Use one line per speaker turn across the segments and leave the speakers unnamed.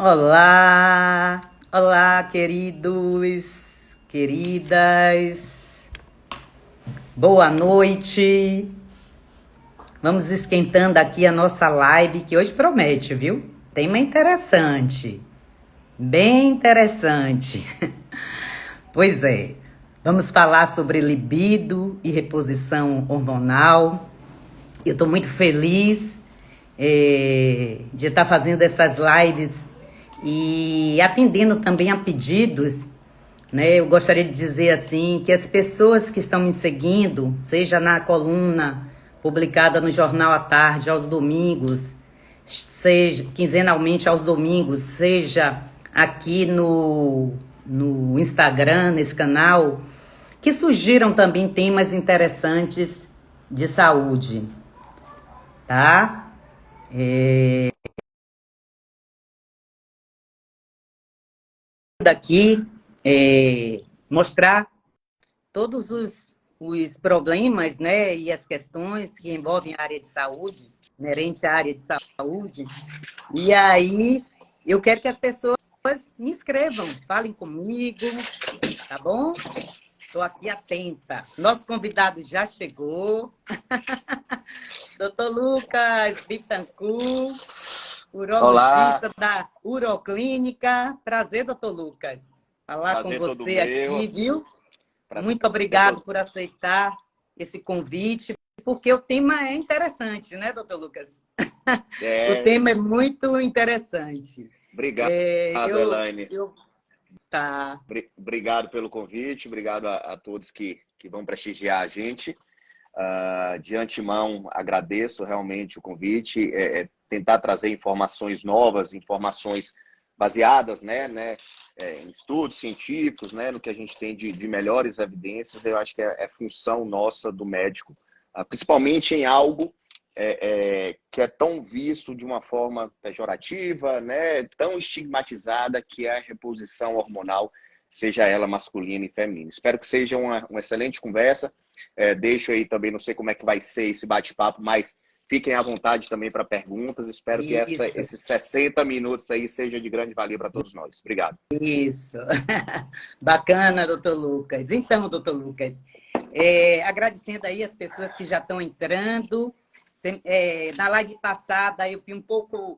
Olá, olá, queridos, queridas, boa noite. Vamos esquentando aqui a nossa live, que hoje promete, viu? Tema interessante, bem interessante. Pois é, vamos falar sobre libido e reposição hormonal. Eu estou muito feliz de estar fazendo essas lives e atendendo também a pedidos, né? Eu gostaria de dizer assim que as pessoas que estão me seguindo, seja na coluna publicada no Jornal à Tarde aos domingos, seja quinzenalmente aos domingos, seja aqui no Instagram, nesse canal, que surgiram também temas interessantes de saúde, tá? Daqui mostrar todos os problemas, né, e as questões que envolvem a área de saúde, inerente à área de saúde. E aí, eu quero que as pessoas me escrevam, falem comigo, tá bom? Estou aqui atenta. Nosso convidado já chegou. Doutor Lucas Bittencourt,
Olá,
urologista da Uroclínica. Prazer, doutor Lucas, falar com
prazer todo
você
meu.
aqui, viu?
Prazer
Muito obrigado
todo.
por aceitar esse convite, porque o tema é interessante, né, doutor Lucas? O
É,
tema é muito interessante.
obrigado,
É,
Elaine.
tá.
Obrigado pelo convite, obrigado a todos que vão prestigiar a gente. De antemão, agradeço realmente o convite, tentar trazer informações novas, informações baseadas, em estudos científicos, né, no que a gente tem de melhores evidências. Eu acho que é função nossa do médico, principalmente em algo que é tão visto de uma forma pejorativa, né, tão estigmatizada, que é a reposição hormonal, seja ela masculina e feminina. Espero que seja uma excelente conversa. Deixo aí também, não sei como é que vai ser esse bate-papo, mas fiquem à vontade também para perguntas. Espero que
Isso,
esses 60 minutos aí seja de grande valia para todos nós. Obrigado.
isso. Bacana, doutor Lucas. Então, doutor Lucas, agradecendo aí as pessoas que já estão entrando. Na live passada eu fui um pouco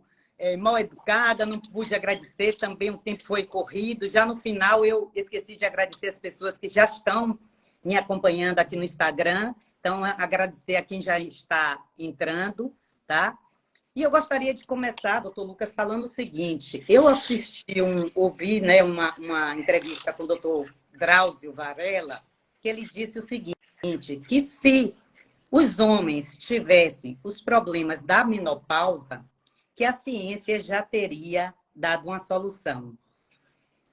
mal educada, não pude agradecer, também o tempo foi corrido. Já no final eu esqueci de agradecer as pessoas que já estão me acompanhando aqui no Instagram. Então, agradecer a quem já está entrando, tá? E eu gostaria de começar, doutor Lucas, falando o seguinte. Eu ouvi, né, uma entrevista com o doutor Drauzio Varela, que ele disse o seguinte, que se os homens tivessem os problemas da menopausa, que a ciência já teria dado uma solução.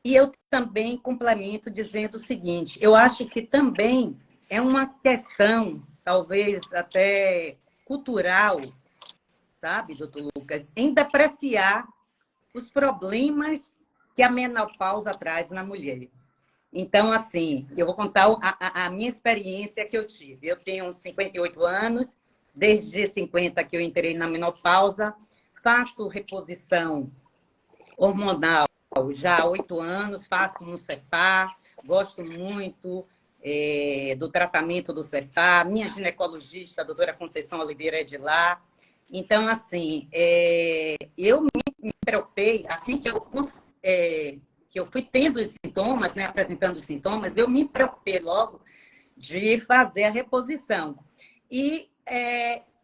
E eu também complemento dizendo o seguinte, eu acho que também é uma questão, talvez até cultural, sabe, doutor Lucas, em depreciar os problemas que a menopausa traz na mulher. Então, assim, eu vou contar a minha experiência que eu tive. Eu tenho 58 anos, desde 50 que eu entrei na menopausa, faço reposição hormonal já há 8 anos, faço no CEPAR, gosto muito do tratamento do CEPAR, minha ginecologista, a doutora Conceição Oliveira, é de lá. Então, assim, eu me preocupei, assim que eu fui tendo os sintomas, né, apresentando os sintomas, eu me preocupei logo de fazer a reposição. E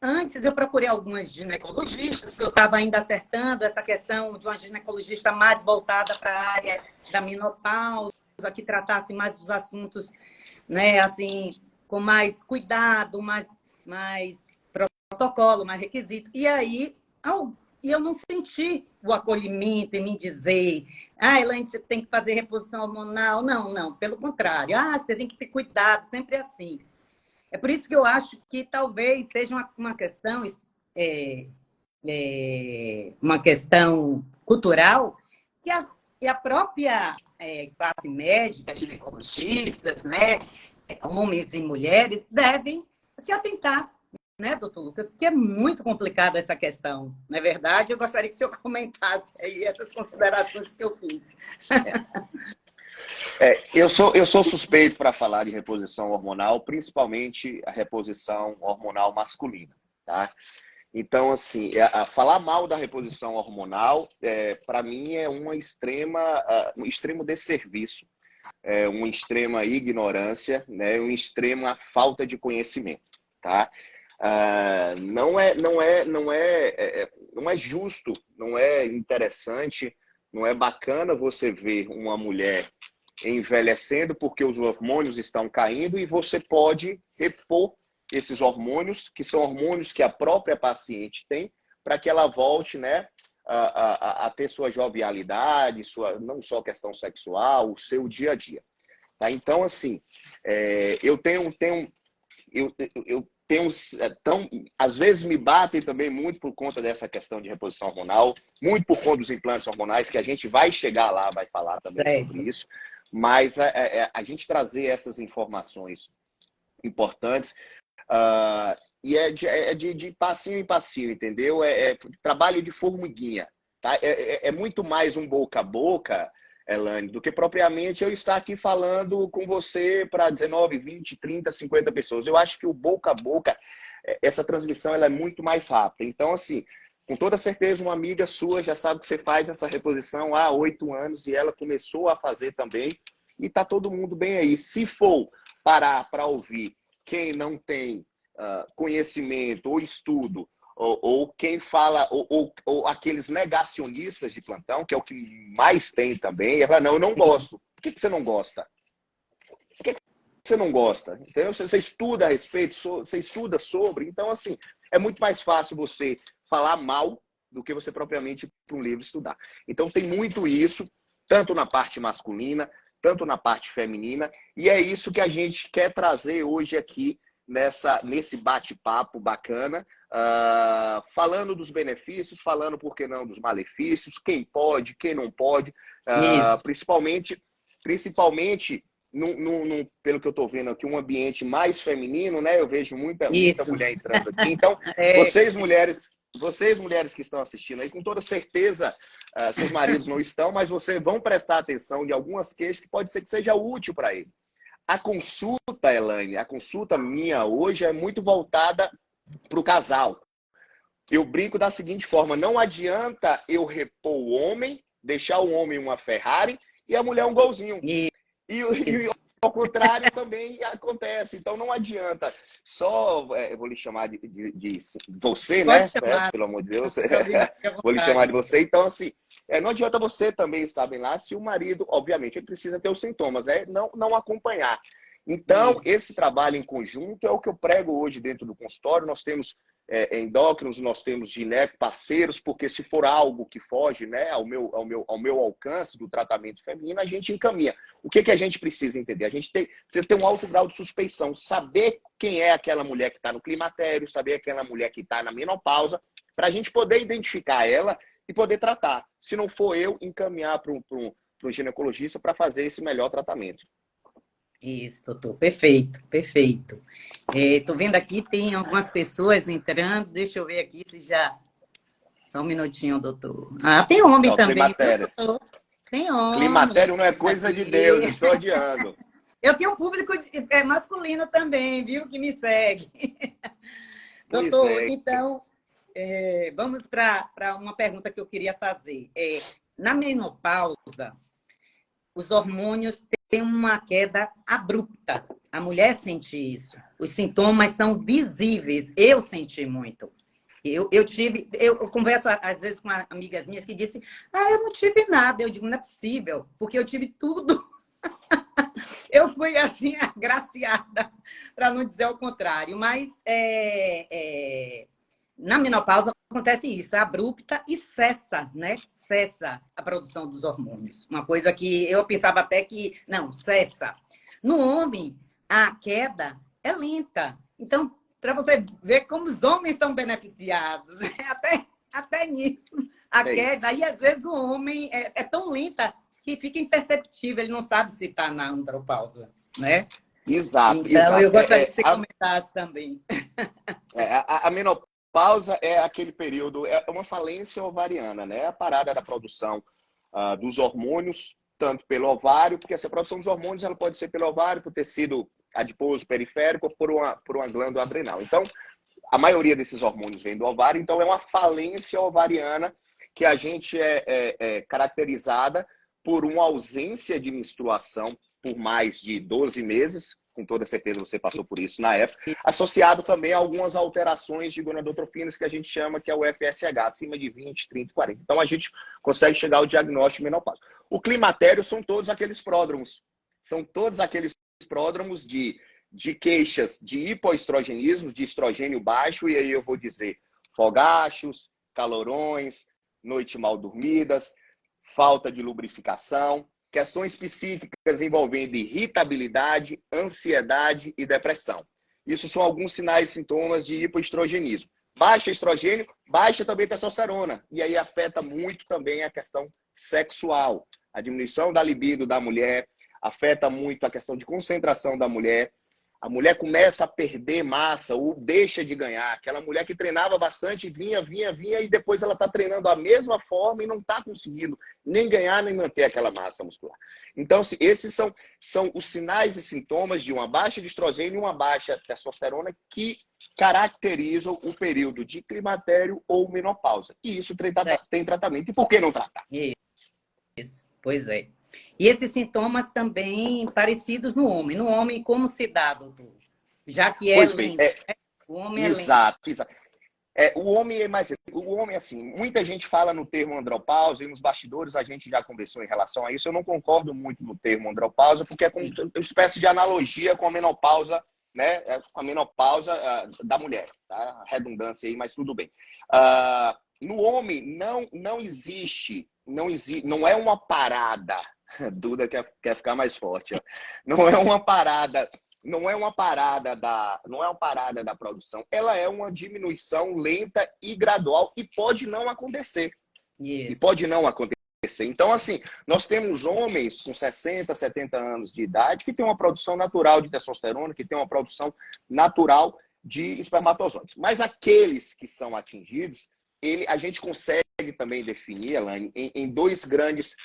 antes eu procurei algumas ginecologistas, porque eu estava ainda acertando essa questão de uma ginecologista mais voltada para a área da menopausa, que tratasse mais dos assuntos, né, assim, com mais cuidado, mais protocolo, mais requisito. E aí, eu não senti o acolhimento em me dizer, Elaine, você tem que fazer reposição hormonal. Não, não, pelo contrário. Você tem que ter cuidado, sempre assim. É por isso que eu acho que talvez seja uma questão, uma questão cultural que a própria classe médica, ginecologistas, né, homens e mulheres, devem se atentar, né, doutor Lucas? Porque é muito complicada essa questão, não é verdade? Eu gostaria que o senhor comentasse aí essas considerações que eu fiz.
Eu sou suspeito para falar de reposição hormonal, principalmente a reposição hormonal masculina, tá? Então, assim, falar mal da reposição hormonal, para mim, é um extremo desserviço, uma extrema ignorância, né? Uma extrema falta de conhecimento, tá? Não é justo, não é interessante, não é bacana você ver uma mulher envelhecendo porque os hormônios estão caindo e você pode repor esses hormônios, que são hormônios que a própria paciente tem, para que ela volte, né, a ter sua jovialidade, não só questão sexual, o seu dia a dia. Tá? Então, assim, eu tenho então, às vezes me batem também muito por conta dessa questão de reposição hormonal, muito por conta dos implantes hormonais, que a gente vai chegar lá, vai falar também sobre isso, mas a gente trazer essas informações importantes, e de passinho em passinho, entendeu? É trabalho de formiguinha, tá? É muito mais um boca a boca, Elane, do que propriamente eu estar aqui falando com você para 19, 20, 30, 50 pessoas. Eu acho que o boca a boca, essa transmissão, ela é muito mais rápida. Então, assim, com toda certeza, uma amiga sua já sabe que você faz essa reposição há 8 anos e ela começou a fazer também e tá todo mundo bem aí. Se for parar para ouvir quem não tem conhecimento ou estudo, ou quem fala, ou aqueles negacionistas de plantão, que é o que mais tem também, é falar, não, eu não gosto. Por que você não gosta? Por que você não gosta? Entendeu? Você estuda a respeito, você estuda sobre, então, assim, é muito mais fácil você falar mal do que você propriamente ir para um livro estudar. Então, tem muito isso, tanto na parte masculina, tanto na parte feminina, e é isso que a gente quer trazer hoje aqui nesse bate-papo bacana, falando dos benefícios, falando, por que não, dos malefícios, quem pode, quem não pode, principalmente pelo que eu estou vendo aqui, um ambiente mais feminino, né? Eu vejo muita mulher entrando aqui. Então, vocês mulheres que estão assistindo aí, com toda certeza, seus maridos não estão, mas vocês vão prestar atenção de algumas queixas que pode ser que seja útil para ele. A consulta, Elaine, a consulta minha hoje é muito voltada para o casal. Eu brinco da seguinte forma, não adianta eu repor o homem, deixar o homem uma Ferrari e a mulher um golzinho. E ao contrário também acontece. Então não adianta só, eu vou lhe chamar de você,
pode
né?
chamar.
Pelo amor de Deus. Vou lhe chamar de você. Então, assim, não adianta você também estar bem lá se o marido, obviamente, ele precisa ter os sintomas, não acompanhar. Então, esse trabalho em conjunto é o que eu prego hoje dentro do consultório. Nós temos endócrinos, nós temos gineco, parceiros, porque se for algo que foge, né, ao meu alcance do tratamento feminino, a gente encaminha. O que a gente precisa entender? A gente precisa ter um alto grau de suspeição, saber quem é aquela mulher que está no climatério, saber aquela mulher que está na menopausa, para a gente poder identificar ela e poder tratar. Se não for eu, encaminhar para um ginecologista para fazer esse melhor tratamento.
Isso, doutor. Perfeito, perfeito. Estou vendo aqui, tem algumas pessoas entrando. Deixa eu ver aqui se já... Só um minutinho, doutor. Tem homem também,
climatério.
Viu, doutor? Tem homem.
Climatério não é coisa de Deus, estou adiando.
Eu tenho um público masculino também, viu, que me segue. Doutor, então, vamos para uma pergunta que eu queria fazer. Na menopausa, os hormônios têm uma queda abrupta. A mulher sente isso. Os sintomas são visíveis. Eu senti muito. Eu converso às vezes com amigas minhas que dizem, eu não tive nada. Eu digo, não é possível, porque eu tive tudo. Eu fui assim, agraciada, para não dizer o contrário. Mas na menopausa acontece isso, é abrupta e cessa, né? Cessa a produção dos hormônios. Uma coisa que eu pensava até que, não, cessa. No homem, a queda é lenta. Então, para você ver como os homens são beneficiados, né? Até nisso, a queda. Aí, às vezes, o homem é tão lenta que fica imperceptível, ele não sabe se está na andropausa, né?
Exato,
Então, eu
exato.
gostaria que você comentasse também.
A menopausa é aquele período, é uma falência ovariana, né? É a parada da produção dos hormônios, tanto pelo ovário, porque essa produção dos hormônios ela pode ser pelo ovário, por tecido adiposo periférico ou por uma glândula adrenal. Então, a maioria desses hormônios vem do ovário, então é uma falência ovariana que a gente é caracterizada por uma ausência de menstruação por mais de 12 meses, com toda certeza você passou por isso na época, associado também a algumas alterações de gonadotrofinas que a gente chama que é o FSH, acima de 20, 30, 40. Então a gente consegue chegar ao diagnóstico de menopausa. O climatério são todos aqueles pródromos, são todos aqueles pródromos de queixas de hipoestrogenismo, de estrogênio baixo, e aí eu vou dizer fogachos, calorões, noite mal dormidas, falta de lubrificação, questões psíquicas envolvendo irritabilidade, ansiedade e depressão. Isso são alguns sinais e sintomas de hipoestrogenismo. Baixa estrogênio, baixa também testosterona, e aí afeta muito também a questão sexual. A diminuição da libido da mulher, afeta muito a questão de concentração da mulher. A mulher começa a perder massa ou deixa de ganhar. Aquela mulher que treinava bastante, vinha, e depois ela está treinando da mesma forma e não está conseguindo nem ganhar, nem manter aquela massa muscular. Então, esses são os sinais e sintomas de uma baixa de estrogênio e uma baixa testosterona que caracterizam o período de climatério ou menopausa. E isso tem tratamento. E por que não tratar?
Isso, pois é. E esses sintomas também parecidos no homem. No homem, como se dá, doutor? Já que é
Pois bem,
lento. Né? O homem é lento.
exato. O homem é mais. O homem, assim, muita gente fala no termo andropausa e nos bastidores a gente já conversou em relação a isso. Eu não concordo muito no termo andropausa, porque é como uma espécie de analogia com a menopausa, né? Com a menopausa da mulher, tá? Redundância aí, mas tudo bem. No homem não existe, não é uma parada. Duda quer ficar mais forte, ó. Não é uma parada. Não é uma parada da produção, ela é uma diminuição lenta e gradual e pode não acontecer. E
Isso.
pode não acontecer. Então, assim, nós temos homens com 60, 70 anos de idade que têm uma produção natural de testosterona, que têm uma produção natural de espermatozoides. Mas aqueles que são atingidos, a gente consegue também definir, Elaine, em dois grandes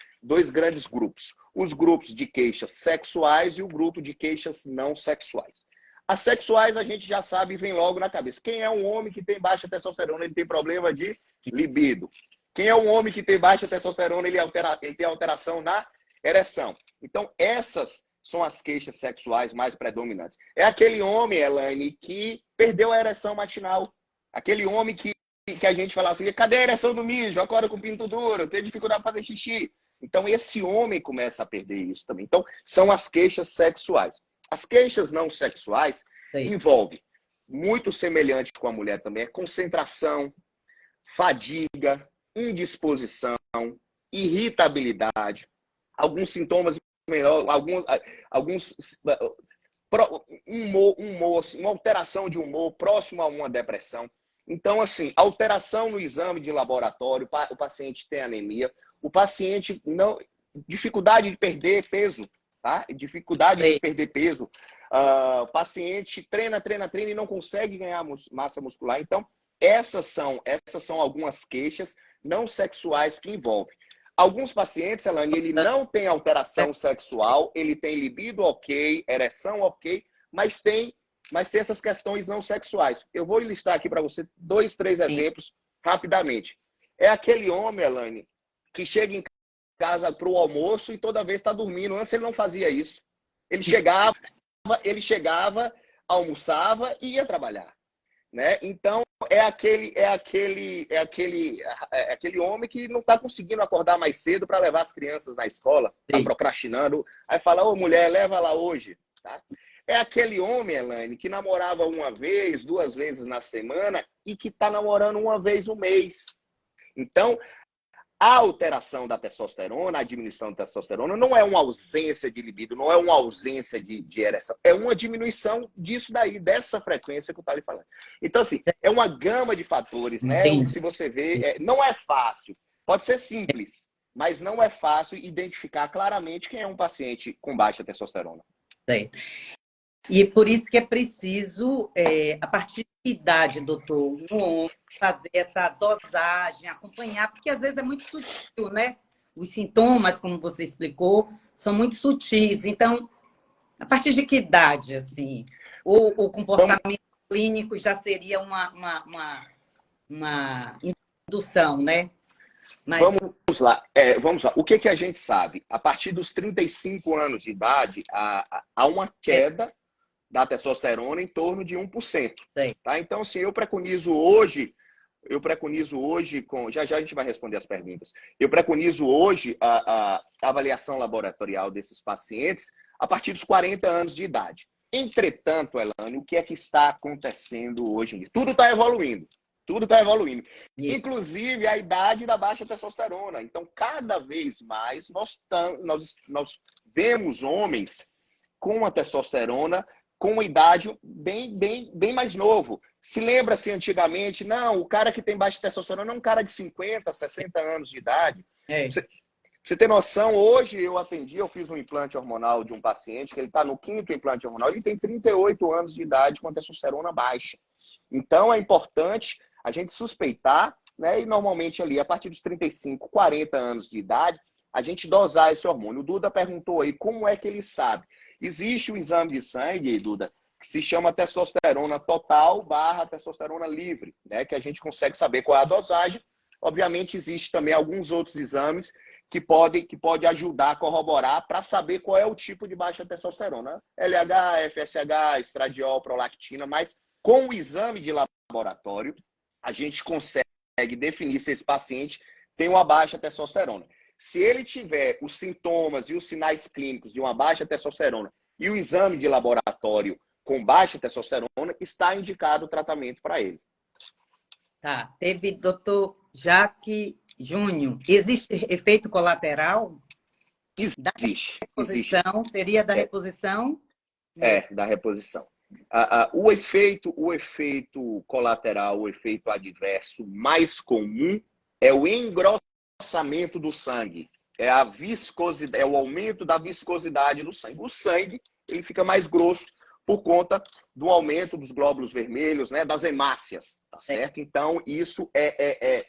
grupos. Os grupos de queixas sexuais e o grupo de queixas não sexuais. As sexuais a gente já sabe e vem logo na cabeça. Quem é um homem que tem baixa testosterona, ele tem problema de libido. Quem é um homem que tem baixa testosterona, ele tem alteração na ereção. Então, essas são as queixas sexuais mais predominantes. É aquele homem, Elaine, que perdeu a ereção matinal. Aquele homem que a gente fala assim, cadê a ereção do mijo? Acorda com o pinto duro, tem dificuldade para fazer xixi. Então, esse homem começa a perder isso também. Então, são as queixas sexuais. As queixas não sexuais envolvem, muito semelhante com a mulher também, concentração, fadiga, indisposição, irritabilidade, alguns sintomas alguns humor, uma alteração de humor próximo a uma depressão. Então, assim, alteração no exame de laboratório, o paciente tem anemia, o paciente dificuldade de perder peso, tá? Dificuldade de perder peso. O paciente treina e não consegue ganhar massa muscular. Então, essas são algumas queixas não sexuais que envolvem. Alguns pacientes, Elane, ele não tem alteração sexual, ele tem libido ok, ereção ok, mas tem essas questões não sexuais. Eu vou listar aqui para você 2, 3 exemplos rapidamente. É aquele homem, Elane, que chega em casa para o almoço e toda vez está dormindo. Antes ele não fazia isso. Ele chegava, almoçava e ia trabalhar, né? Então é aquele homem que não está conseguindo acordar mais cedo para levar as crianças na escola, está procrastinando. Aí fala, ô mulher, leva lá hoje, tá? É aquele homem, Elaine, que namorava uma vez, 2 vezes na semana e que está namorando uma vez no mês. Então, a alteração da testosterona, a diminuição da testosterona, não é uma ausência de libido, não é uma ausência de ereção, é uma diminuição disso daí, dessa frequência que eu estava lhe falando. Então, assim, é uma gama de fatores, né? Se você vê, não é fácil. Pode ser simples, mas não é fácil identificar claramente quem é um paciente com baixa testosterona.
E por isso que é preciso, a partir de que idade, doutor, no homem, fazer essa dosagem, acompanhar, porque às vezes é muito sutil, né? Os sintomas, como você explicou, são muito sutis. Então, a partir de que idade, assim? Ou o
Vamos,
comportamento clínico já seria uma indução, né? Mas
vamos lá. Vamos lá. O que, que a gente sabe? A partir dos 35 anos de idade, há uma queda da testosterona em torno de 1%.
sei.
Tá? Então, assim, eu preconizo hoje, já já a gente vai responder as perguntas, eu preconizo hoje a avaliação laboratorial desses pacientes a partir dos 40 anos de idade. Entretanto, Elane, o que é que está acontecendo hoje em dia? Tudo está evoluindo. Tudo está evoluindo. Inclusive a idade da baixa testosterona. Então, cada vez mais nós vemos homens com a testosterona com uma idade bem mais novo. Se lembra-se antigamente, não, o cara que tem baixa testosterona é um cara de 50, 60 anos de idade. Você tem noção, hoje eu fiz um implante hormonal de um paciente, que ele está no 5º implante hormonal, ele tem 38 anos de idade com a testosterona baixa. Então, é importante a gente suspeitar, né? E normalmente ali, a partir dos 35, 40 anos de idade, a gente dosar esse hormônio. O Duda perguntou aí como é que ele sabe. Existe um exame de sangue, Duda, que se chama testosterona total / testosterona livre, né? Que a gente consegue saber qual é a dosagem. Obviamente, existe também alguns outros exames que pode ajudar a corroborar para saber qual é o tipo de baixa testosterona. LH, FSH, estradiol, prolactina, mas com o exame de laboratório, a gente consegue definir se esse paciente tem uma baixa testosterona. Se ele tiver os sintomas e os sinais clínicos de uma baixa testosterona e o exame de laboratório com baixa testosterona, está indicado o tratamento para ele.
Tá. Teve doutor Jaque Júnior. Existe efeito colateral?
Existe.
Reposição, seria da reposição?
Da reposição. O efeito colateral, o efeito adverso mais comum é o engrossamento do sangue. É a viscosidade, é o aumento da viscosidade do sangue. O sangue ele fica mais grosso por conta do aumento dos glóbulos vermelhos, né, das hemácias, tá certo? Então, isso é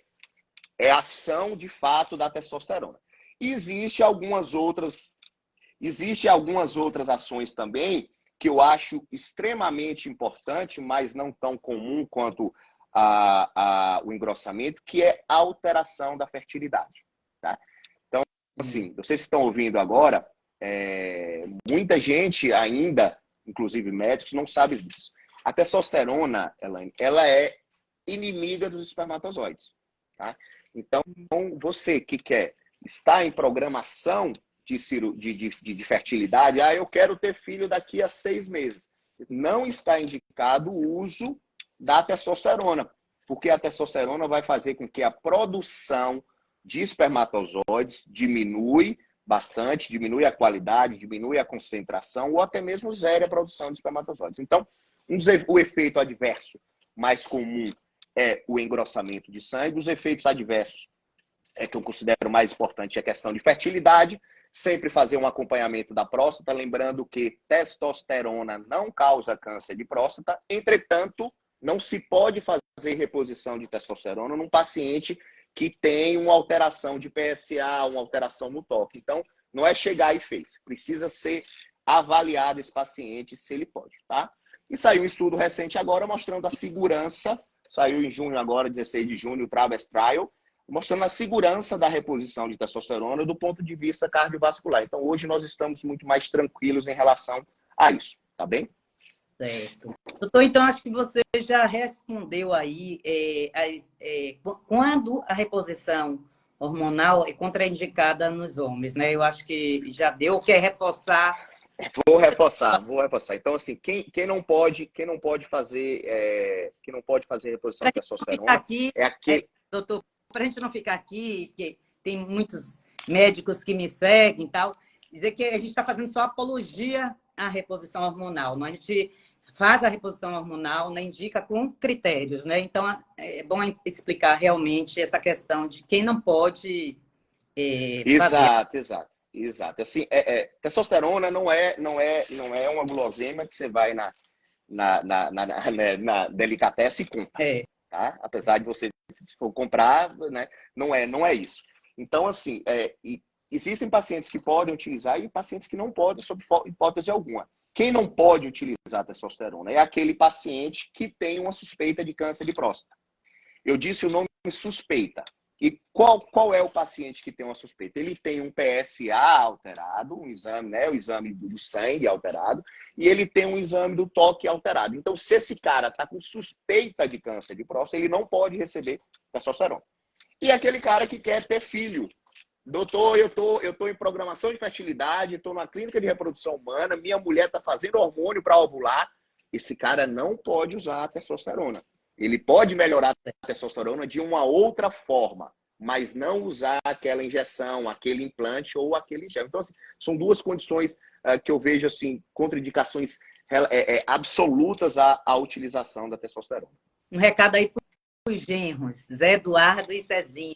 ação de fato da testosterona. Existem algumas outras ações também que eu acho extremamente importante, mas não tão comum quanto o engrossamento, que é a alteração da fertilidade. Tá? Então, assim, vocês estão ouvindo agora, muita gente ainda, inclusive médicos, não sabe disso. A testosterona, Elaine, ela é inimiga dos espermatozoides. Tá? Então, você que quer estar em programação de fertilidade, eu quero ter filho daqui a 6 meses. Não está indicado o uso da testosterona, porque a testosterona vai fazer com que a produção de espermatozoides diminui bastante, diminui a qualidade, diminui a concentração ou até mesmo zere a produção de espermatozoides. Então, o efeito adverso mais comum é o engrossamento de sangue. Os efeitos adversos que eu considero mais importante é a questão de fertilidade, sempre fazer um acompanhamento da próstata, lembrando que testosterona não causa câncer de próstata, entretanto, não se pode fazer reposição de testosterona num paciente que tem uma alteração de PSA, uma alteração no toque. Então, não é chegar e fez, precisa ser avaliado esse paciente se ele pode, tá? E saiu um estudo recente agora mostrando a segurança, saiu em junho agora, 16 de junho, o Travis Trial, mostrando a segurança da reposição de testosterona do ponto de vista cardiovascular. Então, hoje nós estamos muito mais tranquilos em relação a isso, tá bem?
Certo. Doutor, então, acho que você já respondeu aí quando a reposição hormonal é contraindicada nos homens, né? Eu acho que já deu, quer reforçar?
Vou reforçar. Então, assim, quem não pode fazer reposição de testosterona
aqui,
é aquele...
doutor, para a gente não ficar aqui, porque tem muitos médicos que me seguem e tal, dizer que a gente está fazendo só apologia à reposição hormonal. Não? A gente faz a reposição hormonal, né, indica com critérios, né? Então, é bom explicar realmente essa questão de quem não pode fazer.
Exato. Exato. Assim, testosterona não é uma guloseima que você vai na delicatessen e compra,
É.
tá? Apesar de você, se for comprar, né, não é isso. Então, assim, existem pacientes que podem utilizar e pacientes que não podem, sob hipótese alguma. Quem não pode utilizar testosterona é aquele paciente que tem uma suspeita de câncer de próstata. Eu disse o nome suspeita. E qual é o paciente que tem uma suspeita? Ele tem um PSA alterado, um exame, né, o exame do sangue alterado, e ele tem um exame do toque alterado. Então, se esse cara está com suspeita de câncer de próstata, ele não pode receber testosterona. E aquele cara que quer ter filho. Doutor, eu tô em programação de fertilidade, estou numa clínica de reprodução humana, minha mulher está fazendo hormônio para ovular. Esse cara não pode usar a testosterona. Ele pode melhorar a testosterona de uma outra forma, mas não usar aquela injeção, aquele implante ou aquele gel. Então, assim, são duas condições que eu vejo assim, contraindicações absolutas à utilização da testosterona.
Um recado aí para os genros, Zé Eduardo e Cezinha.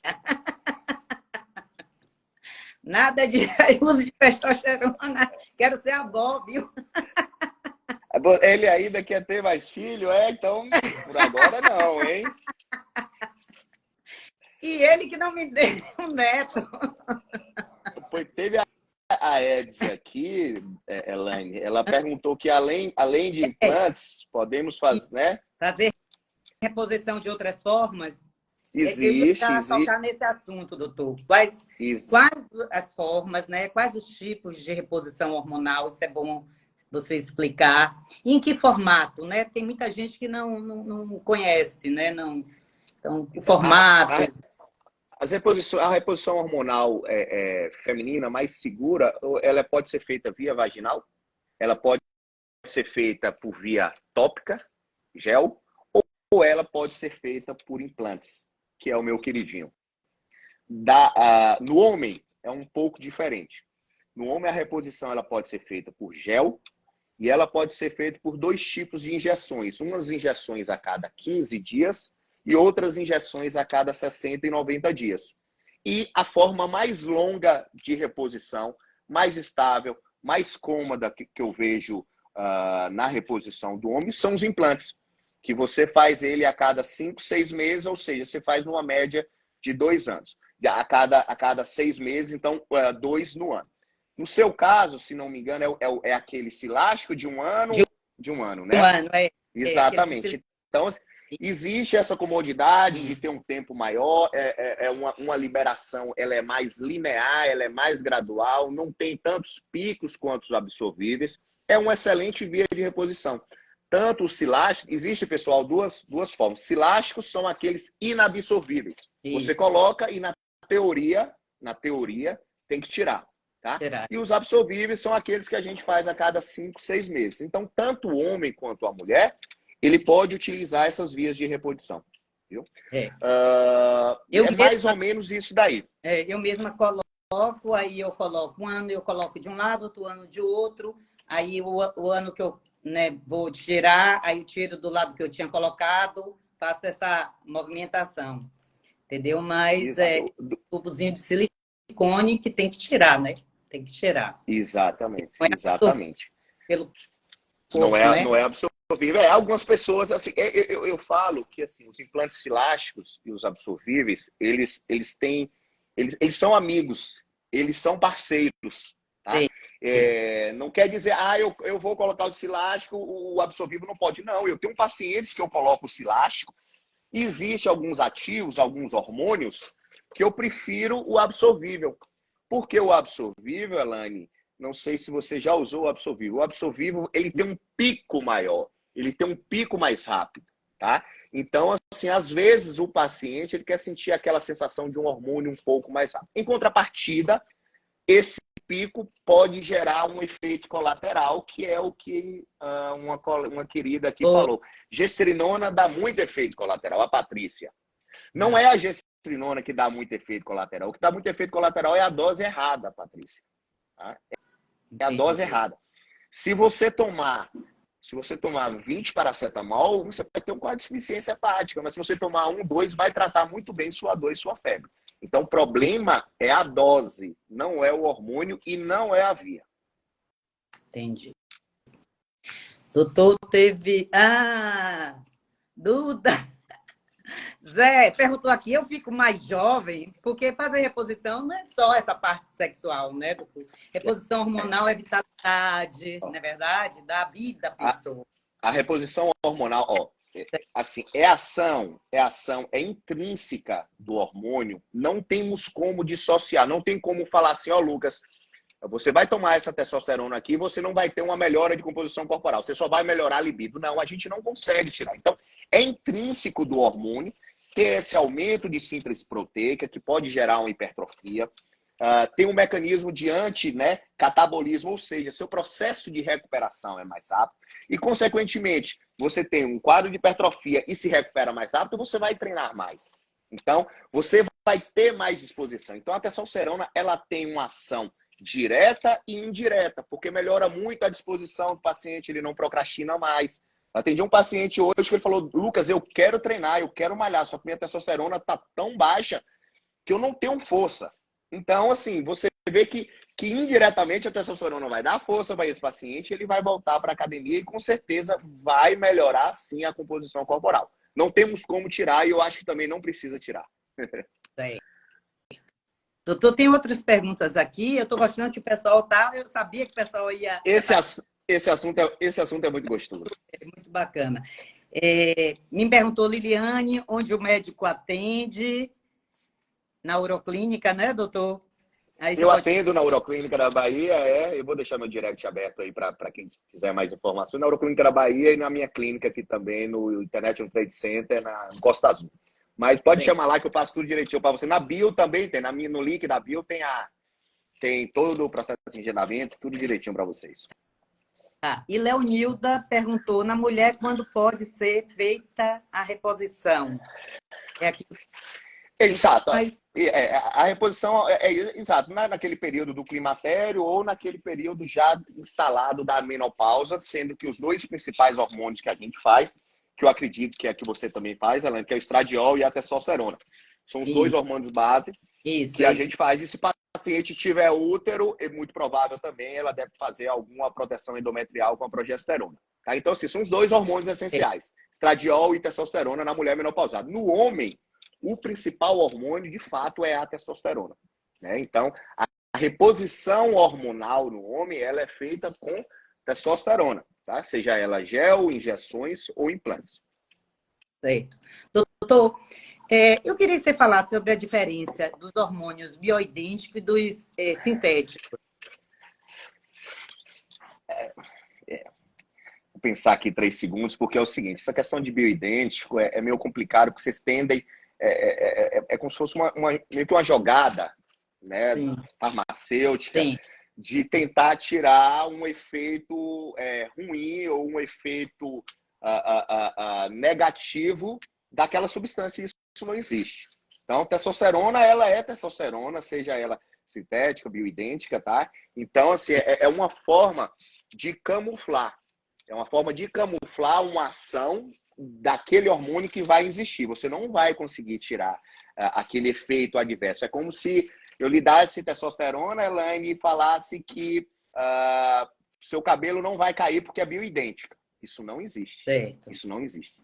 Nada de uso de testosterona. Quero ser avó, viu?
Ele ainda quer ter mais filho, então por agora não, hein?
E ele que não me deu um neto.
Pois teve a Edson aqui, Elaine, ela perguntou que além de implantes, podemos fazer, né?
Fazer reposição de outras formas.
Existe.
Eu ia tocar nesse assunto, doutor. Quais as formas, né? Quais os tipos de reposição hormonal? Isso é bom você explicar. E em que formato, né? Tem muita gente que não conhece, né? Então, o formato.
A reposição hormonal feminina mais segura, ela pode ser feita via vaginal, ela pode ser feita por via tópica, gel, ou ela pode ser feita por implantes, que é o meu queridinho. No homem, é um pouco diferente. No homem, a reposição ela pode ser feita por gel e ela pode ser feita por dois tipos de injeções. Umas injeções a cada 15 dias e outras injeções a cada 60 e 90 dias. E a forma mais longa de reposição, mais estável, mais cômoda que eu vejo na reposição do homem são os implantes, que você faz ele a cada 5, 6 meses, ou seja, você faz numa média de 2 anos. A cada 6 meses, então 2 no ano. No seu caso, se não me engano, é aquele silástico de um ano, né?
Um ano,
Exatamente. Então, existe essa comodidade de ter um tempo maior, uma liberação, ela é mais linear, ela é mais gradual, não tem tantos picos quanto os absorvíveis. É uma excelente via de reposição. Tanto o silástico, existe, pessoal, duas formas. Silásticos são aqueles inabsorvíveis. Isso. Você coloca e na teoria, tem que tirar. Tá? E os absorvíveis são aqueles que a gente faz a cada 5, 6 meses. Então, tanto o homem quanto a mulher, ele pode utilizar essas vias de reposição. Viu? Mais ou menos isso daí.
Eu mesma coloco, aí eu coloco um ano, eu coloco de um lado, outro ano de outro. Aí o ano que eu vou tirar, aí eu tiro do lado que eu tinha colocado, faço essa movimentação. Entendeu? Mas tubozinho de silicone que tem que tirar, né? Tem que tirar.
Exatamente.
Pelo
corpo, não é absorvível. Algumas pessoas, assim, eu falo que assim, os implantes silásticos e os absorvíveis, eles são amigos, eles são parceiros, tá? Não quer dizer, eu vou colocar o silástico, o absorvível não pode. Não, eu tenho pacientes que eu coloco o silástico, e existe alguns ativos, alguns hormônios, que eu prefiro o absorvível. Porque o absorvível, Elaine, não sei se você já usou o absorvível. O absorvível, ele tem um pico maior, ele tem um pico mais rápido, tá? Então, assim, às vezes o paciente ele quer sentir aquela sensação de um hormônio um pouco mais rápido. Em contrapartida, esse pico pode gerar um efeito colateral, que é o que uma querida aqui falou. Gestrinona dá muito efeito colateral, a Patrícia. Não é a gestrinona que dá muito efeito colateral. O que dá muito efeito colateral é a dose errada, Patrícia. Tá? É a dose errada. Se você tomar 20 paracetamol, você vai ter um quadro de insuficiência hepática, mas se você tomar 1, 2, vai tratar muito bem sua dor e sua febre. Então, o problema é a dose, não é o hormônio e não é a via.
Entendi. Doutor, teve... Duda! Zé, perguntou aqui, eu fico mais jovem, porque fazer reposição não é só essa parte sexual, né, doutor? Reposição hormonal é vitalidade, não é verdade? Da vida da pessoa.
A reposição hormonal, assim, é intrínseca do hormônio, não temos como dissociar, não tem como falar assim, Lucas, você vai tomar essa testosterona aqui, você não vai ter uma melhora de composição corporal, você só vai melhorar a libido. Não, a gente não consegue tirar. Então, é intrínseco do hormônio ter esse aumento de síntese proteica, que pode gerar uma hipertrofia. Tem um mecanismo de catabolismo, ou seja, seu processo de recuperação é mais rápido. E, consequentemente, você tem um quadro de hipertrofia e se recupera mais rápido, você vai treinar mais. Então, você vai ter mais disposição. Então, a testosterona, ela tem uma ação direta e indireta, porque melhora muito a disposição do paciente, ele não procrastina mais. Atendi um paciente hoje que ele falou, Lucas, eu quero treinar, eu quero malhar, só que minha testosterona está tão baixa que eu não tenho força. Então, assim, você vê que indiretamente a testosterona vai dar força para esse paciente, ele vai voltar para a academia e com certeza vai melhorar, sim, a composição corporal. Não temos como tirar e eu acho que também não precisa tirar.
Sim. Doutor, tem outras perguntas aqui. Eu estou gostando que o pessoal tá. Eu sabia que o pessoal ia.
Esse assunto é muito gostoso.
É muito bacana. Me perguntou Liliane, onde o médico atende. Na uroclínica, né, doutor? Aí
eu atendo na Uroclínica da Bahia, eu vou deixar meu direct aberto aí para quem quiser mais informações. Na Uroclínica da Bahia e na minha clínica aqui também, no Internet Trade Center, no Costa Azul. Mas pode chamar lá que eu passo tudo direitinho para você. Na bio também tem, no link da bio tem todo o processo de agendamento, tudo direitinho para vocês.
E Leonilda perguntou, na mulher, quando pode ser feita a reposição? Aqui.
Exato. A reposição exato, naquele período do climatério ou naquele período já instalado da menopausa, sendo que os dois principais hormônios que a gente faz, que eu acredito que é que você também faz, Elaine, que é o estradiol e a testosterona. São os dois hormônios base que a gente faz. E se o paciente tiver útero, é muito provável também, ela deve fazer alguma proteção endometrial com a progesterona. Tá? Então, assim, são os dois hormônios essenciais, estradiol e testosterona na mulher menopausada. No homem, o principal hormônio, de fato, é a testosterona. Né? Então, a reposição hormonal no homem, ela é feita com testosterona, tá? Seja ela gel, injeções ou implantes.
Certo. Doutor, eu queria que você falasse sobre a diferença dos hormônios bioidênticos e dos sintéticos.
Vou pensar aqui 3 segundos, porque é o seguinte, essa questão de bioidêntico é meio complicado, porque vocês tendem... É como se fosse meio que uma jogada, né, farmacêutica, Sim. de tentar tirar um efeito ruim ou um efeito negativo daquela substância. Isso não existe. Então, testosterona, ela é testosterona, seja ela sintética, bioidêntica, tá? Então, assim, é uma forma de camuflar. É uma forma de camuflar uma ação daquele hormônio que vai existir. Você não vai conseguir tirar aquele efeito adverso. É como se eu lhe desse testosterona, Elaine, e falasse que seu cabelo não vai cair porque é bioidêntica. Isso não existe.
Certo.
Isso não existe.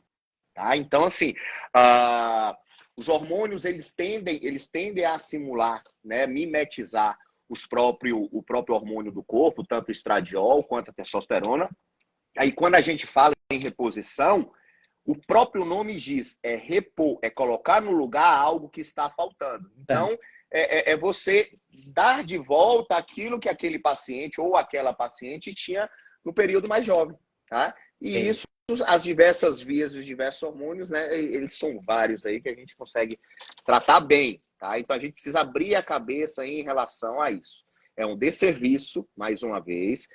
Tá? Então, assim, os hormônios, eles tendem a simular, né, mimetizar o próprio hormônio do corpo, tanto o estradiol quanto a testosterona. Aí, quando a gente fala em reposição, o próprio nome diz, repor, colocar no lugar algo que está faltando. Então, é você dar de volta aquilo que aquele paciente ou aquela paciente tinha no período mais jovem. Tá? E isso, as diversas vias, os diversos hormônios, né, eles são vários aí que a gente consegue tratar bem. Tá? Então, a gente precisa abrir a cabeça em relação a isso. É um desserviço, mais uma vez,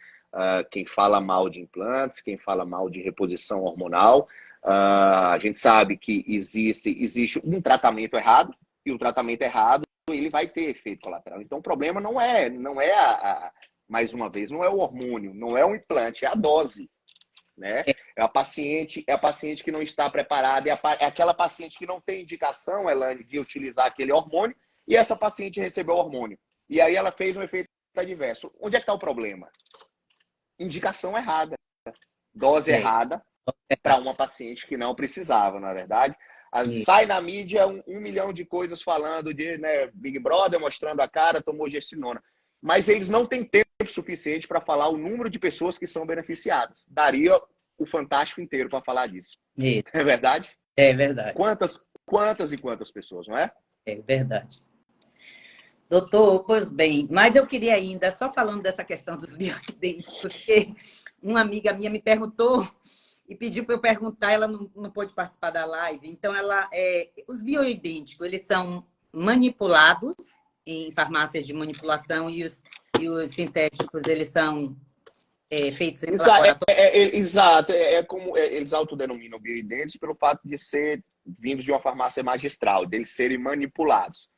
quem fala mal de implantes, quem fala mal de reposição hormonal. A gente sabe que existe um tratamento errado, e o tratamento errado ele vai ter efeito colateral. Então, o problema não é mais uma vez, não é o hormônio, não é o implante, é a dose. Né? É a paciente que não está preparada, é aquela paciente que não tem indicação, Elaine, de utilizar aquele hormônio, e essa paciente recebeu hormônio. E aí ela fez um efeito adverso. Onde é que está o problema? Indicação errada, dose errada para uma paciente que não precisava, na verdade. Sai na mídia um milhão de coisas falando de, né, Big Brother mostrando a cara, tomou gestinona. Mas eles não têm tempo suficiente para falar o número de pessoas que são beneficiadas. Daria o Fantástico inteiro para falar disso. É verdade?
É verdade.
Quantas e quantas pessoas, não é?
É verdade. Doutor, pois bem, mas eu queria ainda, só falando dessa questão dos bioidênticos, porque uma amiga minha me perguntou e pediu para eu perguntar, ela não pôde participar da live. Então, os bioidênticos, eles são manipulados em farmácias de manipulação e os sintéticos, eles são feitos em laboratório.
Exato. Como eles autodenominam bioidênticos pelo fato de ser vindos de uma farmácia magistral, deles serem manipulados.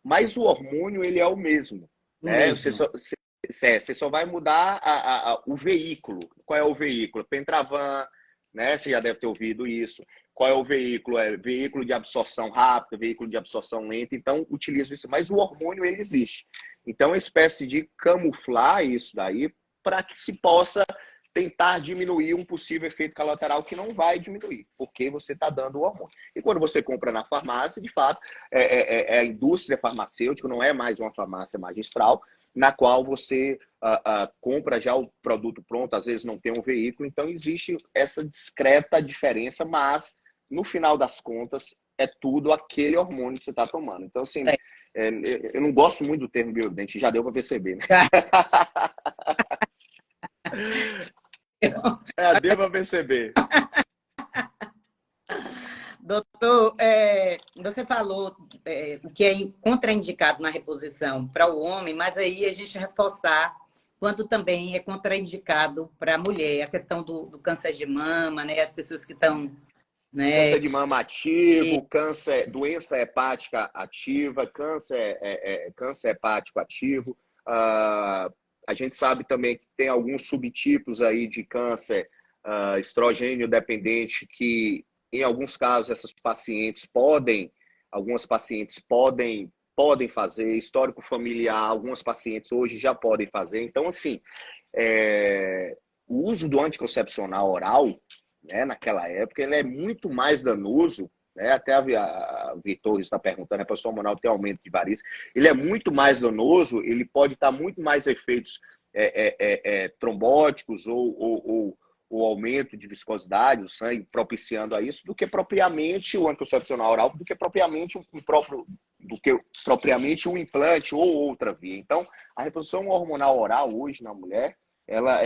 Mas o hormônio, ele é o mesmo. Né? Você só vai mudar o veículo. Qual é o veículo? Pentravan, né? Você já deve ter ouvido isso. Qual é o veículo? É veículo de absorção rápida, veículo de absorção lenta. Então, utilizo isso. Mas o hormônio, ele existe. Então, é uma espécie de camuflar isso daí para que se possa tentar diminuir um possível efeito colateral que não vai diminuir, porque você está dando o hormônio. E quando você compra na farmácia, de fato, é a indústria farmacêutica, não é mais uma farmácia magistral, na qual você compra já o produto pronto, às vezes não tem um veículo, então existe essa discreta diferença, mas no final das contas é tudo aquele hormônio que você está tomando. Então, assim, eu não gosto muito do termo bioidêntico, já deu para perceber, né? Deu para perceber.
Doutor, você falou o que é contraindicado na reposição para o homem, mas aí a gente reforçar quando também é contraindicado para a mulher, a questão do câncer de mama, né? As pessoas que estão... Né?
Câncer de mama ativo, doença hepática ativa, câncer hepático ativo. A gente sabe também que tem alguns subtipos aí de câncer estrogênio dependente que, em alguns casos, algumas pacientes podem fazer, histórico familiar, algumas pacientes hoje já podem fazer. Então, assim, o uso do anticoncepcional oral, né, naquela época, ele é muito mais danoso, né? Até a Vitor está perguntando, a pressão hormonal tem aumento de varizes, ele é muito mais danoso, ele pode estar muito mais efeitos trombóticos ou aumento de viscosidade do sangue, propiciando a isso, do que propriamente o anticoncepcional oral, do que propriamente um implante ou outra via. Então, a reposição hormonal oral hoje na mulher, ela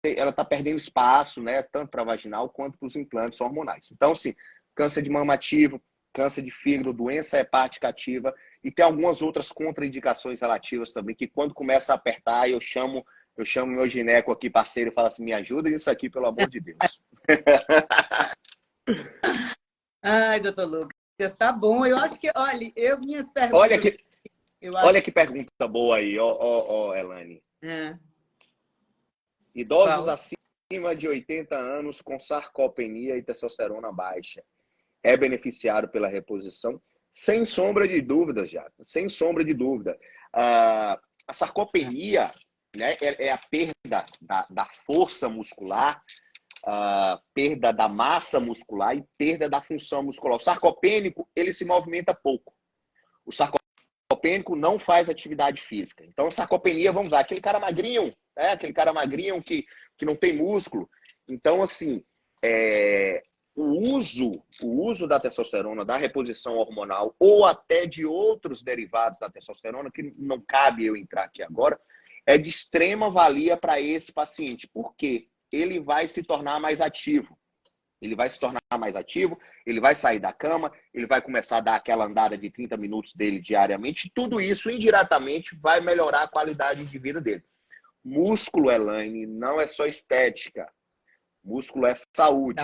está perdendo espaço, né, tanto para a vaginal quanto para os implantes hormonais. Então, assim, câncer de mama ativo, câncer de fígado, doença hepática ativa, e tem algumas outras contraindicações relativas também, que quando começa a apertar, eu chamo meu gineco aqui, parceiro, e falo assim, me ajuda nisso aqui, pelo amor de Deus.
Ai, doutor Lucas, tá bom. Eu acho que, olha, minhas perguntas...
Olha que pergunta boa aí, Elane. Idosos acima de 80 anos com sarcopenia e testosterona baixa é beneficiado pela reposição? Sem sombra de dúvida, já. Sem sombra de dúvida. A sarcopenia, né, é a perda da força muscular, a perda da massa muscular e perda da função muscular. O sarcopênico, ele se movimenta pouco. O sarcopênico não faz atividade física. Então, a sarcopenia, vamos lá, aquele cara magrinho, que não tem músculo. Então, assim, o uso da testosterona, da reposição hormonal, ou até de outros derivados da testosterona, que não cabe eu entrar aqui agora, é de extrema valia para esse paciente. Por quê? Ele vai se tornar mais ativo. Ele vai se tornar mais ativo, ele vai sair da cama, ele vai começar a dar aquela andada de 30 minutos dele diariamente. Tudo isso, indiretamente, vai melhorar a qualidade de vida dele. Músculo, Elaine, não é só estética. Músculo é saúde.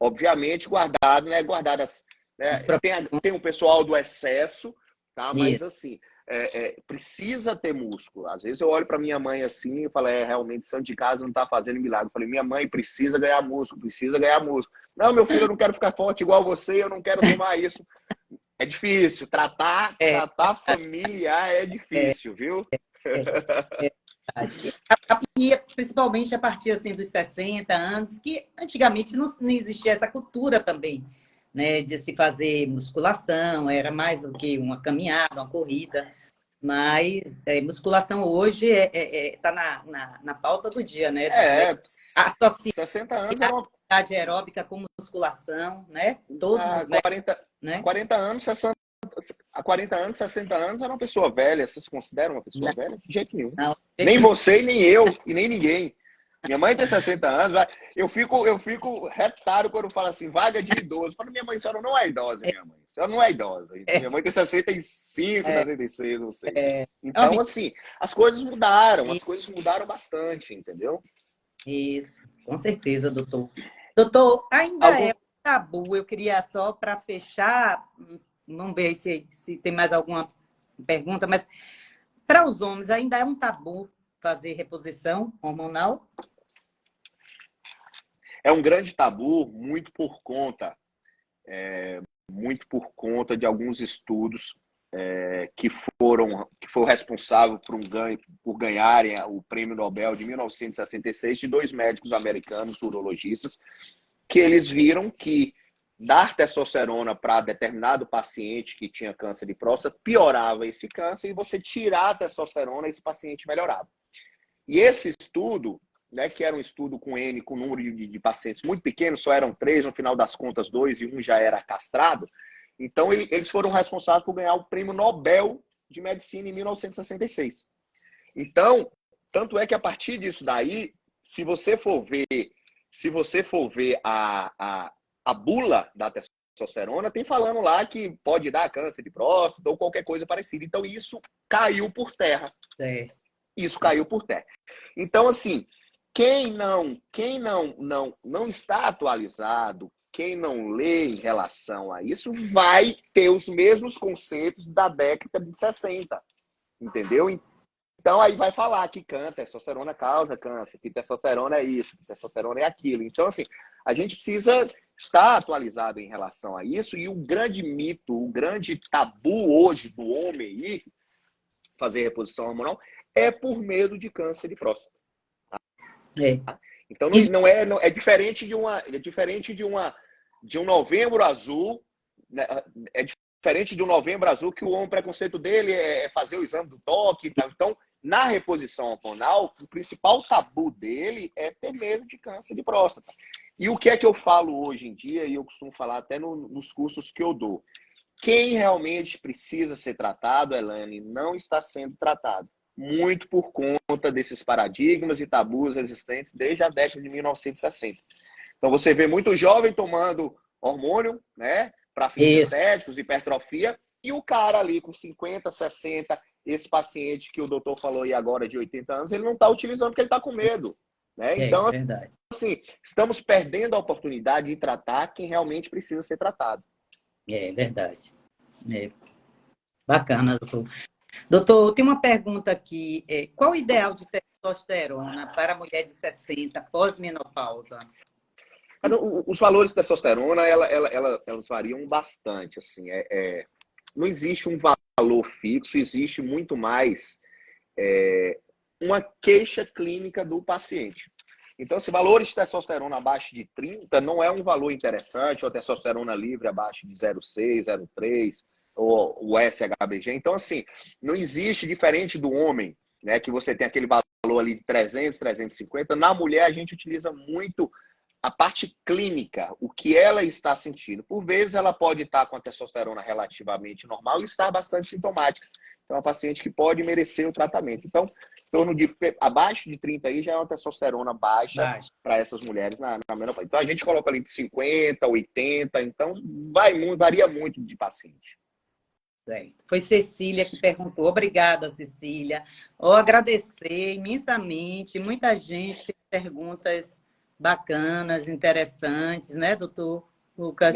Obviamente, guardado, né? Tem o pessoal do excesso, tá? Mas, assim, precisa ter músculo. Às vezes eu olho para minha mãe assim e falo, realmente, santo de casa não está fazendo milagre. Eu falei, minha mãe precisa ganhar músculo, precisa ganhar músculo. Não, meu filho, eu não quero ficar forte igual você, eu não quero tomar isso. É difícil. Tratar
É,
familiar é difícil, viu?
é, é verdade. E principalmente a partir assim, dos 60 anos, que antigamente não existia essa cultura também, né, de se fazer musculação, era mais do que uma caminhada, uma corrida. Mas musculação hoje tá na pauta do dia, né? Dos médicos.
É,
Associa
60 anos era uma.
atividade aeróbica com musculação, né? Todos os
Há
médicos,
40, há
né?
40 anos, 60, há 40 anos, 60 anos era uma pessoa velha. Vocês consideram uma pessoa
Não,
velha? De jeito nenhum.
não.
Nem você, nem eu, e nem ninguém. Minha mãe tem 60 anos, eu fico retado quando fala assim, vaga de idoso. Eu falo, minha mãe, a senhora não é idosa, minha mãe. A senhora não é idosa. Minha mãe tem 65,
É,
66, não sei.
é
Então,
horrível.
assim, as coisas mudaram bastante, entendeu?
Isso, com certeza, doutor. Doutor, ainda é
Algum,
um tabu. Eu queria só para fechar, vamos ver se tem mais alguma pergunta, mas para os homens ainda é um tabu fazer reposição hormonal?
é um grande tabu, muito por conta de alguns estudos que foram responsáveis por ganharem o Prêmio Nobel de 1966 de dois médicos americanos urologistas, que eles viram que dar testosterona para determinado paciente que tinha câncer de próstata piorava esse câncer, e você tirar a testosterona, esse paciente melhorava. E esse estudo, né, que era um estudo com número de pacientes muito pequeno, só eram 3, no final das contas 2 e um já era castrado. Então eles foram responsáveis por ganhar o Prêmio Nobel de Medicina em 1966. Então, tanto é que a partir disso daí, se você for ver a bula da testosterona, tem falando lá que pode dar câncer de próstata ou qualquer coisa parecida. Então isso caiu por terra.
Certo.
Isso caiu por terra. Então, assim, quem não está atualizado, quem não lê em relação a isso, vai ter os mesmos conceitos da década de 60, entendeu? Então, aí vai falar que testosterona causa câncer, que testosterona é isso, que testosterona é aquilo. Então, assim, a gente precisa estar atualizado em relação a isso, e o grande mito, o grande tabu hoje do homem aí, fazer reposição hormonal, é por medo de câncer de próstata.
É.
Então
E,
é diferente de um novembro azul, né? É diferente de um novembro azul que o homem, o preconceito dele é fazer o exame do toque e tal. Então, na reposição hormonal, o principal tabu dele é ter medo de câncer de próstata. E o que é que eu falo hoje em dia, e eu costumo falar até nos cursos que eu dou? Quem realmente precisa ser tratado, Elaine, não está sendo tratado. Muito por conta desses paradigmas e tabus existentes desde a década de 1960. Então, você vê muito jovem tomando hormônio, né, para fins
isso,
estéticos, hipertrofia, e o cara ali com 50, 60, esse paciente que o doutor falou aí agora de 80 anos, ele não está utilizando porque ele está com medo. Né? Então,
verdade.
assim, estamos perdendo a oportunidade de tratar quem realmente precisa ser tratado.
É verdade. É. Bacana, doutor. Doutor, tem uma pergunta aqui. Qual o ideal de testosterona para a mulher de 60 pós-menopausa?
Os valores de testosterona, elas variam bastante. Assim, não existe um valor fixo, existe muito mais uma queixa clínica do paciente. Então, se valores de testosterona abaixo de 30 não é um valor interessante, ou testosterona livre abaixo de 0,6, 0,3, ou o SHBG. Então, assim, não existe, diferente do homem, né, que você tem aquele valor ali de 300, 350. Na mulher, a gente utiliza muito a parte clínica, o que ela está sentindo. Por vezes, ela pode estar com a testosterona relativamente normal e estar bastante sintomática. Então, é uma paciente que pode merecer o tratamento. Então, torno de abaixo de 30 aí já é uma testosterona baixa para essas mulheres na menopausa. Então a gente coloca ali de 50, 80, então varia muito de paciente.
Foi Cecília que perguntou. Obrigada, Cecília. Agradecer imensamente. Muita gente tem perguntas bacanas, interessantes, né, doutor Lucas?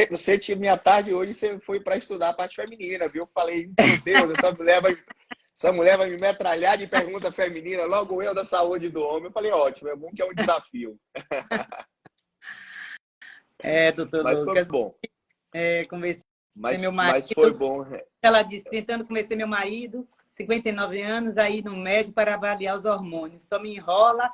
Você tive minha tarde hoje, você foi para estudar a parte feminina, viu? Eu falei, meu Deus, essa mulher vai me metralhar de pergunta feminina, logo eu da saúde do homem. Eu falei, ótimo, é bom que é um desafio.
Doutor
Mas foi
Lucas.
bom.
Conversei meu
Mas foi
marido.
bom.
Ela disse, tentando convencer meu marido, 59 anos, aí no médico para avaliar os hormônios. Só me enrola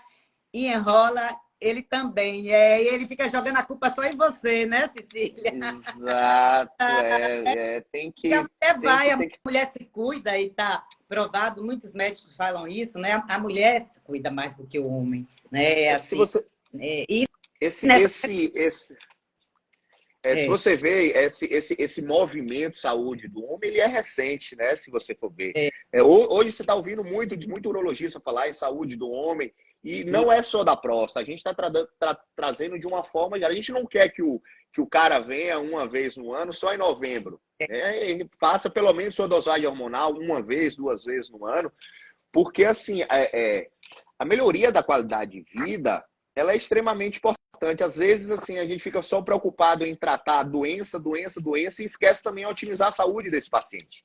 e enrola ele também. E ele fica jogando a culpa só em você, né, Cecília?
Exato,
E a mulher vai, a
tem que.
mulher se cuida e está provado, muitos médicos falam isso, né? A mulher se cuida mais do que o homem, né?
Se
Assim,
você,
e
esse,
nessa,
esse, esse, se
é,
você vê esse movimento saúde do homem, ele é recente, né? Se você for ver.
é,
Hoje você está ouvindo muito urologista falar em saúde do homem, e
e,
não é só da próstata, a gente está trazendo de uma forma geral. A gente não quer que o cara venha uma vez no ano, só em novembro. Ele passa pelo menos sua dosagem hormonal uma vez, duas vezes no ano, porque assim, a melhoria da qualidade de vida, ela é extremamente importante. Às vezes, assim, a gente fica só preocupado em tratar a doença e esquece também de otimizar a saúde desse paciente,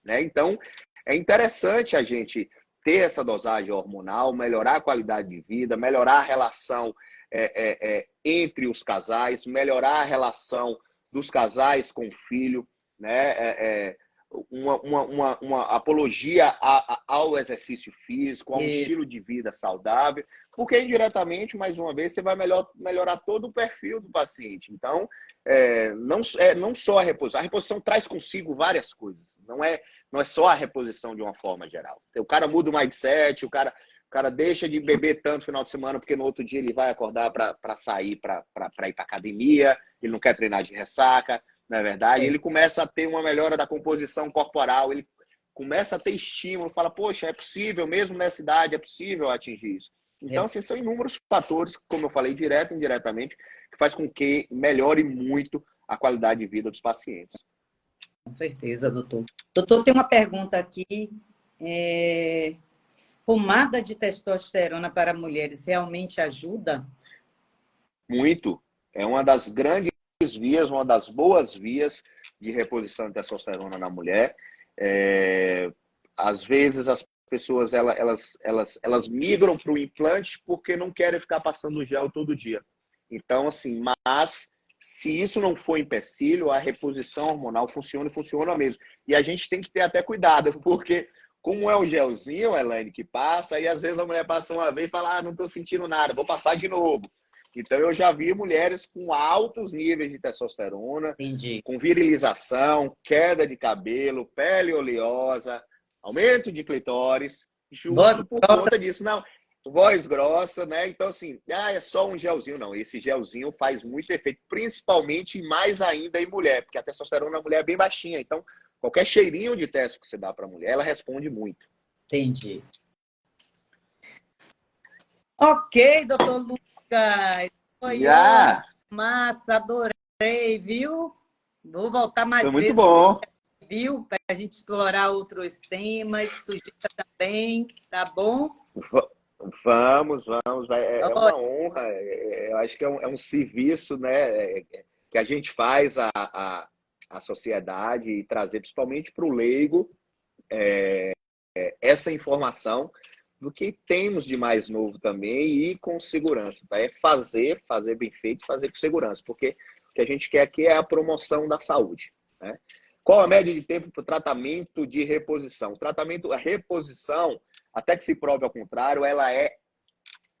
né? Então, é interessante a gente ter essa dosagem hormonal, melhorar a qualidade de vida, melhorar a relação entre os casais, melhorar a relação dos casais com o filho, né? Uma apologia ao exercício físico, a um
e,
estilo de vida saudável, porque indiretamente, mais uma vez, você vai melhorar todo o perfil do paciente. Então, não só a reposição traz consigo várias coisas, não é só a reposição de uma forma geral. O cara muda o mindset, o cara deixa de beber tanto no final de semana, porque no outro dia ele vai acordar para sair, para ir para academia, ele não quer treinar de ressaca, não é verdade? Ele começa a ter uma melhora da composição corporal, ele começa a ter estímulo, fala, poxa, é possível, mesmo nessa idade, é possível atingir isso. Então, assim, são inúmeros fatores, como eu falei, direto e indiretamente, que faz com que melhore muito a qualidade de vida dos pacientes.
com certeza, doutor. Doutor, tem uma pergunta aqui. Pomada de testosterona para mulheres realmente ajuda?
Muito. É uma das grandes vias, uma das boas vias de reposição de testosterona na mulher. Às vezes as pessoas elas migram para o implante porque não querem ficar passando gel todo dia. Então, assim, mas se isso não for empecilho, a reposição hormonal funciona e funciona mesmo. E a gente tem que ter até cuidado, porque como é um gelzinho, Elaine, que passa, aí às vezes a mulher passa uma vez e fala, não estou sentindo nada, vou passar de novo. Então, eu já vi mulheres com altos níveis de testosterona,
Entendi.
com virilização, queda de cabelo, pele oleosa, aumento de clitóris,
Voz
justo por
grossa,
conta disso. Não, voz grossa, né? Então, assim, é só um gelzinho. Não, esse gelzinho faz muito efeito, principalmente e mais ainda em mulher, porque a testosterona na mulher é bem baixinha. Então, qualquer cheirinho de testo que você dá para a mulher, ela responde muito.
entendi. Ok, doutor Lucas. Foi ótimo,
Já!
massa, adorei, viu? Vou voltar
Foi
mais
muito
vezes,
bom.
viu? Para a gente explorar outros temas, sugira também, tá bom?
Vamos. É uma honra. Eu acho que é um serviço, né, que a gente faz à sociedade e trazer, principalmente para o leigo, essa informação do que temos de mais novo também e com segurança. Tá? É fazer bem feito, fazer com segurança, porque o que a gente quer aqui é a promoção da saúde. Né? Qual a média de tempo para o tratamento de reposição? A reposição, até que se prove ao contrário, ela é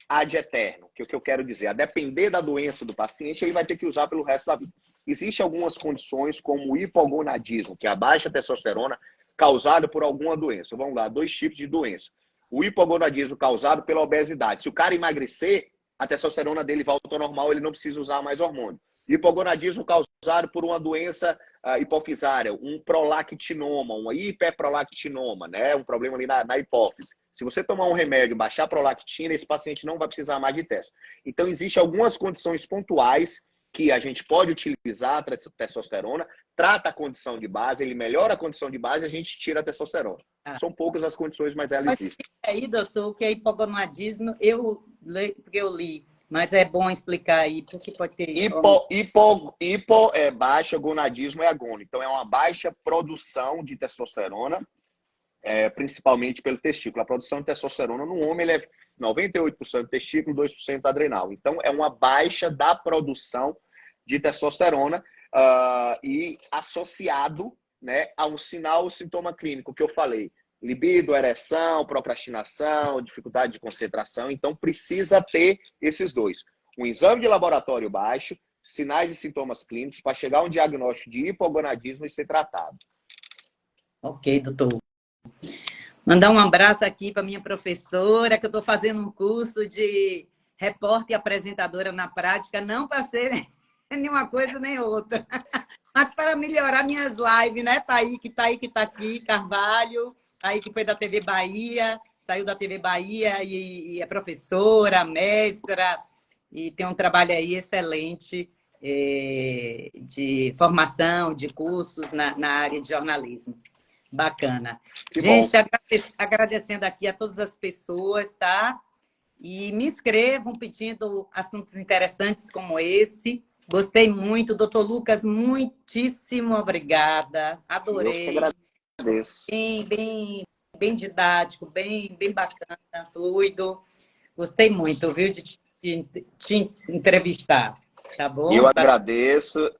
ad eterno. Que é o que eu quero dizer? A depender da doença do paciente, ele vai ter que usar pelo resto da vida. Existem algumas condições, como o hipogonadismo, que é a baixa testosterona causada por alguma doença. Vamos lá, 2 tipos de doença. O hipogonadismo causado pela obesidade. Se o cara emagrecer, a testosterona dele volta ao normal, ele não precisa usar mais hormônio. Hipogonadismo causado por uma doença hipofisária, um prolactinoma, uma hiperprolactinoma, né? Um problema ali na hipófise. Se você tomar um remédio, baixar a prolactina, esse paciente não vai precisar mais de testo. Então, existem algumas condições pontuais que a gente pode utilizar a testosterona, trata a condição de base, ele melhora a condição de base e a gente tira a testosterona.
Ah,
São poucas as condições, mas ela
mas
existe.
aí, doutor, o que é hipogonadismo? Eu leio porque eu li, mas é bom explicar aí, porque pode ter...
Baixa gonadismo é agono. Então, é uma baixa produção de testosterona, principalmente pelo testículo. A produção de testosterona no homem ele é 98% testículo, 2% adrenal. Então, é uma baixa da produção de testosterona e associado, né, a um sinal ou sintoma clínico que eu falei. Libido, ereção, procrastinação, dificuldade de concentração. Então, precisa ter esses dois. Um exame de laboratório baixo, sinais e sintomas clínicos, para chegar a um diagnóstico de hipogonadismo e ser tratado.
Ok, doutor. Mandar um abraço aqui para minha professora, que eu estou fazendo um curso de repórter e apresentadora na prática, não para ser nenhuma coisa nem outra, mas para melhorar minhas lives, né? Thaí, que está aqui, Carvalho, Thaí, que foi da TV Bahia, saiu da TV Bahia e é professora, mestra, e tem um trabalho aí excelente de formação, de cursos na área de jornalismo. Bacana.
Que
Gente,
bom.
agradecendo aqui a todas as pessoas, tá? E me inscrevam pedindo assuntos interessantes como esse. Gostei muito. Doutor Lucas, muitíssimo obrigada.
Eu que
Adorei.
agradeço.
Bem didático, bem bacana, fluido. Gostei muito, viu, de te entrevistar. Tá bom?
Eu agradeço,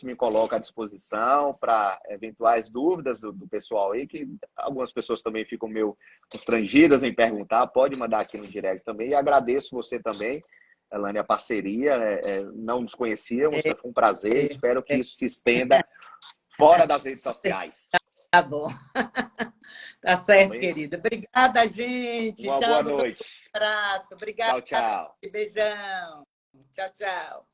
me coloco à disposição para eventuais dúvidas do pessoal aí, que algumas pessoas também ficam meio constrangidas em perguntar, pode mandar aqui no direct também, e agradeço você também, Elane, a parceria, não nos conhecíamos, foi um prazer, espero que isso se estenda fora das redes sociais.
Tá bom. Tá certo, querida. Obrigada, gente.
Uma
Tchau,
boa
doutor.
noite.
Um abraço. Obrigada.
Tchau, tchau.
Beijão. Tchau, tchau.